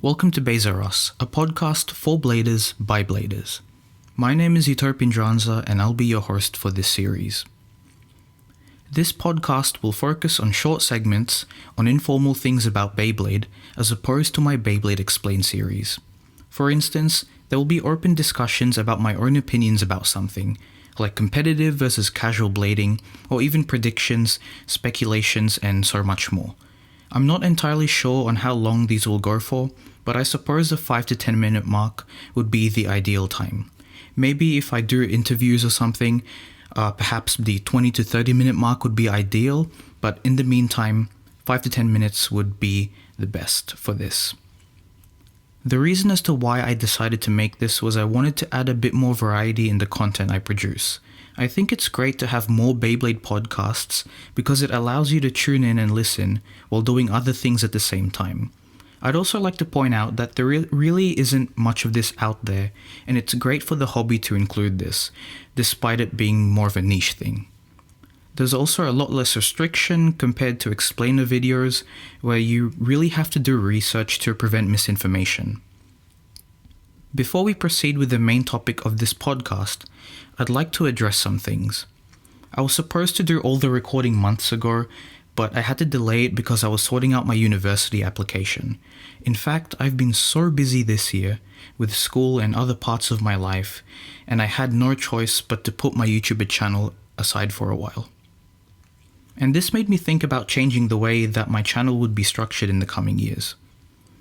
Welcome to BeysRus, a podcast for bladers by bladers. My name is Utopian Dranza and I'll be your host for this series. This podcast will focus on short segments on informal things about Beyblade as opposed to my Beyblade Explained series. For instance, there will be open discussions about my own opinions about something, like competitive versus casual blading, or even predictions, speculations, and so much more. I'm not entirely sure on how long these will go for, but I suppose the 5 to 10 minute mark would be the ideal time. Maybe if I do interviews or something, perhaps the 20 to 30 minute mark would be ideal, but in the meantime, 5 to 10 minutes would be the best for this. The reason as to why I decided to make this was I wanted to add a bit more variety in the content I produce. I think it's great to have more Beyblade podcasts because it allows you to tune in and listen while doing other things at the same time. I'd also like to point out that there really isn't much of this out there, and it's great for the hobby to include this, despite it being more of a niche thing. There's also a lot less restriction compared to explainer videos, where you really have to do research to prevent misinformation. Before we proceed with the main topic of this podcast, I'd like to address some things. I was supposed to do all the recording months ago, but I had to delay it because I was sorting out my university application. In fact, I've been so busy this year with school and other parts of my life, and I had no choice but to put my YouTube channel aside for a while. And this made me think about changing the way that my channel would be structured in the coming years.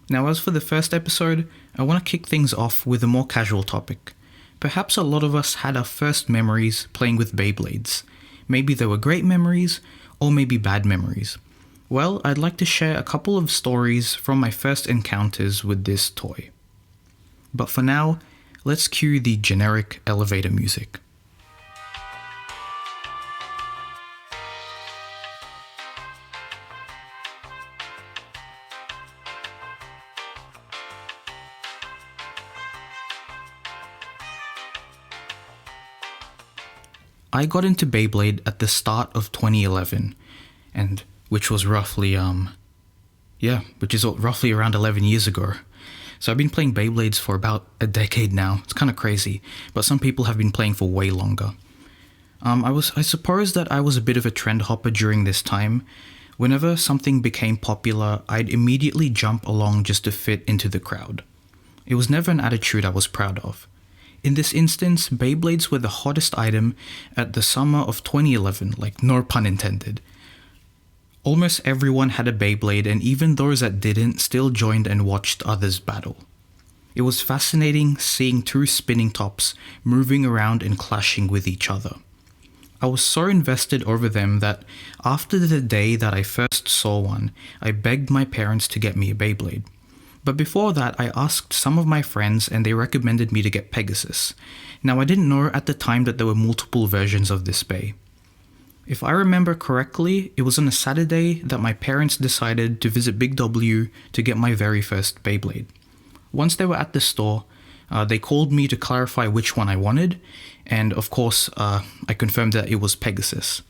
Now, as for the first episode, I want to kick things off with a more casual topic. Perhaps a lot of us had our first memories playing with Beyblades. Maybe they were great memories, or maybe bad memories. Well, I'd like to share a couple of stories from my first encounters with this toy. But for now, let's cue the generic elevator music. I got into Beyblade at the start of 2011, and which is roughly around 11 years ago. So I've been playing Beyblades for about a decade now. It's kind of crazy, but some people have been playing for way longer. I suppose that I was a bit of a trend hopper during this time. Whenever something became popular, I'd immediately jump along just to fit into the crowd. It was never an attitude I was proud of. In this instance, Beyblades were the hottest item at the summer of 2011, like no pun intended. Almost everyone had a Beyblade, and even those that didn't still joined and watched others battle. It was fascinating seeing two spinning tops moving around and clashing with each other. I was so invested over them that after the day that I first saw one, I begged my parents to get me a Beyblade. But before that, I asked some of my friends and they recommended me to get Pegasus. Now, I didn't know at the time that there were multiple versions of this Bey. If I remember correctly, it was on a Saturday that my parents decided to visit Big W to get my very first Beyblade. Once they were at the store, they called me to clarify which one I wanted, and of course, I confirmed that it was Pegasus.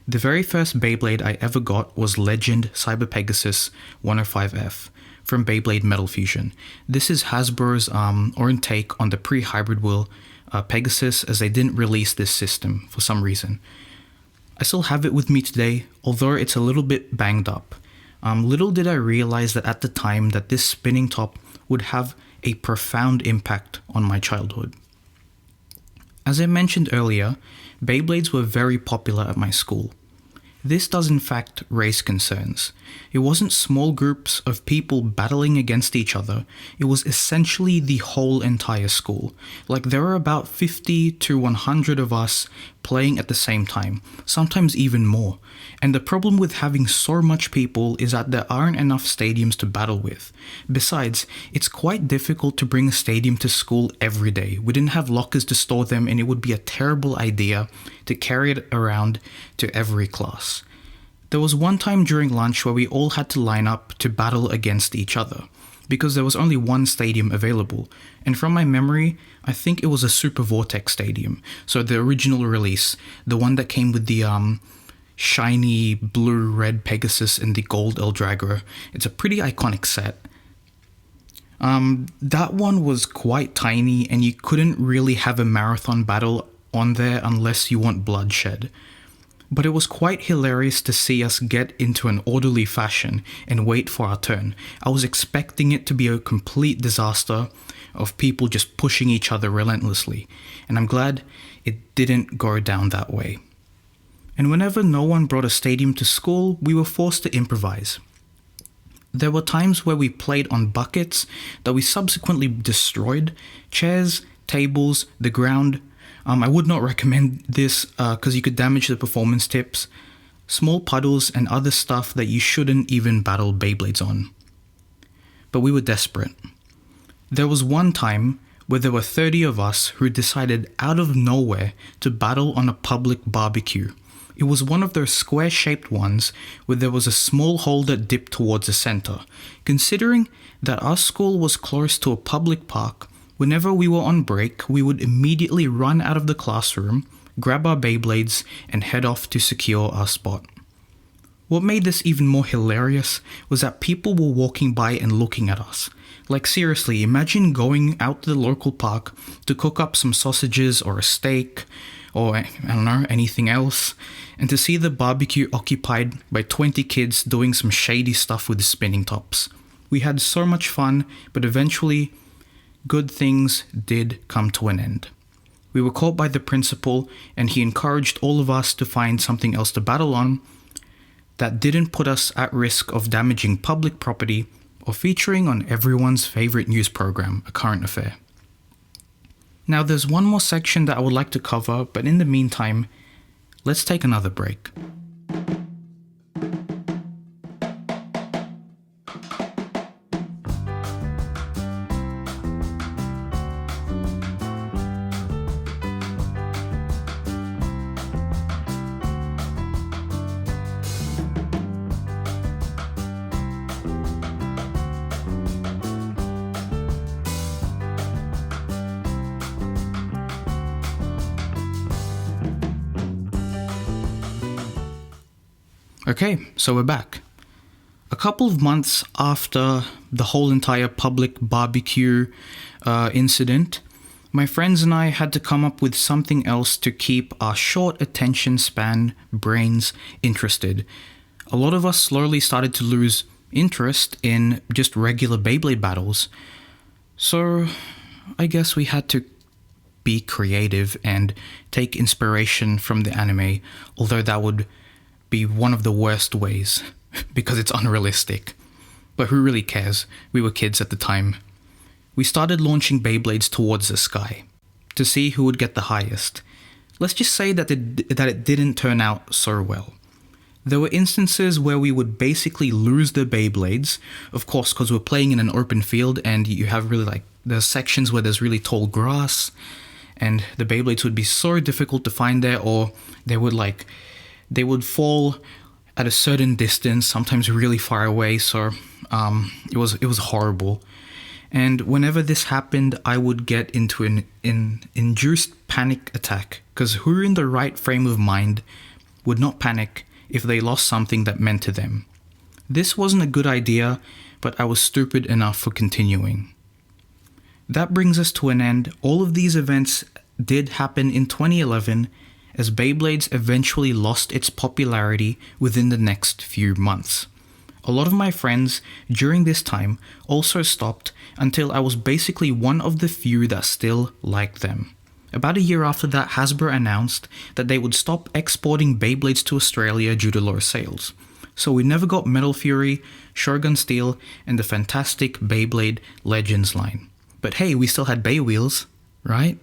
The very first Beyblade I ever got was Legend Cyber Pegasus 105F. From Beyblade Metal Fusion. This is Hasbro's own take on the pre-hybrid wheel Pegasus, as they didn't release this system for some reason. I still have it with me today, although it's a little bit banged up. Little did I realize that at the time that this spinning top would have a profound impact on my childhood. As I mentioned earlier, Beyblades were very popular at my school. This does in fact raise concerns. It wasn't small groups of people battling against each other, it was essentially the whole entire school. Like there were about 50 to 100 of us playing at the same time, sometimes even more. And the problem with having so much people is that there aren't enough stadiums to battle with. Besides, it's quite difficult to bring a stadium to school every day. We didn't have lockers to store them, and it would be a terrible idea to carry it around to every class. There was one time during lunch where we all had to line up to battle against each other, because there was only one stadium available, and from my memory, I think it was a Super Vortex stadium, so the original release, the one that came with the shiny blue-red Pegasus and the gold El Drago. It's a pretty iconic set. That one was quite tiny, and you couldn't really have a marathon battle on there unless you want bloodshed. But it was quite hilarious to see us get into an orderly fashion and wait for our turn. I was expecting it to be a complete disaster of people just pushing each other relentlessly, and I'm glad it didn't go down that way. And whenever no one brought a stadium to school, we were forced to improvise. There were times where we played on buckets that we subsequently destroyed, chairs, tables, the ground. I would not recommend this because you could damage the performance tips, small puddles and other stuff that you shouldn't even battle Beyblades on. But we were desperate. There was one time where there were 30 of us who decided out of nowhere to battle on a public barbecue. It was one of those square-shaped ones where there was a small hole that dipped towards the center. Considering that our school was close to a public park, whenever we were on break, we would immediately run out of the classroom, grab our Beyblades, and head off to secure our spot. What made this even more hilarious was that people were walking by and looking at us. Like seriously, imagine going out to the local park to cook up some sausages or a steak, or I don't know, anything else, and to see the barbecue occupied by 20 kids doing some shady stuff with the spinning tops. We had so much fun, but eventually, good things did come to an end. We were caught by the principal, and he encouraged all of us to find something else to battle on that didn't put us at risk of damaging public property or featuring on everyone's favorite news program, A Current Affair. Now there's one more section that I would like to cover, but in the meantime, let's take another break. Okay, so we're back. A couple of months after the whole entire public barbecue incident, my friends and I had to come up with something else to keep our short attention span brains interested. A lot of us slowly started to lose interest in just regular Beyblade battles, so I guess we had to be creative and take inspiration from the anime, although that would be one of the worst ways because it's unrealistic. But who really cares? We were kids at the time. We started launching Beyblades towards the sky to see who would get the highest. Let's just say that it didn't turn out so well. There were instances where we would basically lose the Beyblades, of course, because we're playing in an open field and you have really there's sections where there's really tall grass and the Beyblades would be so difficult to find there, or they would fall at a certain distance, sometimes really far away, so it was horrible. And whenever this happened, I would get into an induced panic attack, because who in the right frame of mind would not panic if they lost something that meant to them? This wasn't a good idea, but I was stupid enough for continuing. That brings us to an end. All of these events did happen in 2011, as Beyblades eventually lost its popularity within the next few months. A lot of my friends during this time also stopped until I was basically one of the few that still liked them. About a year after that, Hasbro announced that they would stop exporting Beyblades to Australia due to low sales. So we never got Metal Fury, Shogun Steel, and the fantastic Beyblade Legends line. But hey, we still had Bey Wheels, right?